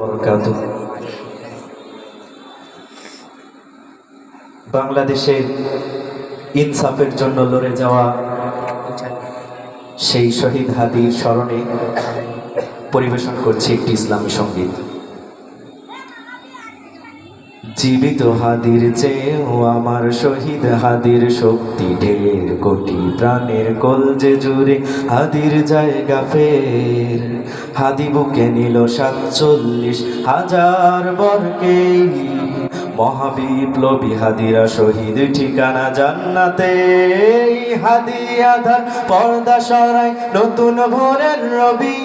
বারাকাতুহু। বাংলাদেশে ইনসাফের জন্য লড়ে যাওয়া সেই শহীদ হাদির স্মরণে পরিবেশন করছি একটি ইসলামী সঙ্গীত। জীবিত হাদির চেয়েও আমার শহীদ হাদির শক্তি ঢের, কোটি প্রাণের কলজে জুড়ে হাদির জায়গা ফের। হাদি বুকে নিল 47,000 বরকে, মহাবিপ্লবী হাদিরা শহীদ ঠিকানা জান্নাতে। হাদি আধার পর্দা সরাই নতুন ভোরের রবি,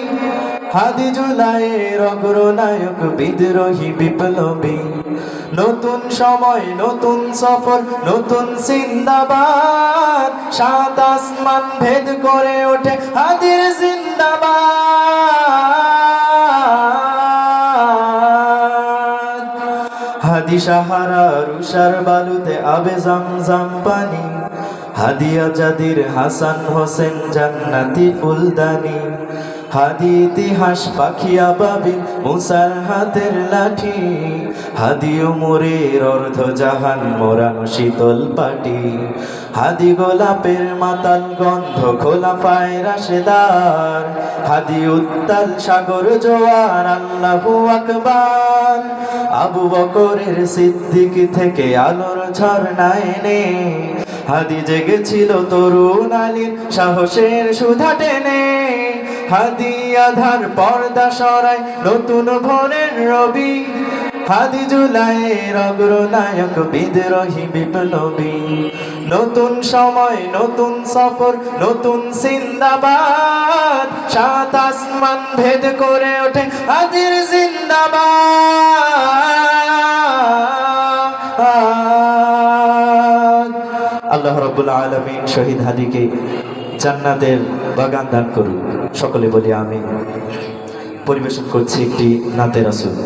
হাদি জুলাইয়ের অগ্রনায়ক বিদ্রোহী বিপ্লবী। নতুন সময় নতুন সফর নতুন জিন্দাবাদ, সাত আসমান ভেদ করে ওঠে হাদির জিন্দাবাদ। হাদি সাহারা রুষার বালুতে আবে জামজাম পানি, হাদি আজাদির হাসান হোসেন জান্নাতি ফুলদানি। হাদি ইতিহাস পাখি আবাবিল মুসার হাতের লাঠি, হাদি উমরের অর্ধ জাহান মোরানো শীতল পাটি। হাদি গোলাপের মাতাল গন্ধ খোলাফায়ে রাশেদার, হাদি উত্তাল সাগর জোয়ার আল্লাহু আকবার। আবু বকরের সিদ্দিক থেকে আলোর ঝর্ণা এনে, হাদি জেগেছিল তরুণ আলীর সাহসের সুধা টেনে। হাদি আধার পর্দা সরাই নতুন ভোরের রবি, হাদি জুলাইয়ের অগ্রনায়ক বিদ্রোহী বিপ্লবী। নতুন সময় নতুন সফর নতুন জিন্দাবাদ, সাত আসমান ভেদ করে ওঠে হাদির জিন্দাবাদ। আল্লাহ রাব্বুল আলামিন শহীদ হাদিকে জান্নাতের বাগান দান করুন। সকলে বলি আমিন। পরিবেশন করছি একটি নাতে রাসূল।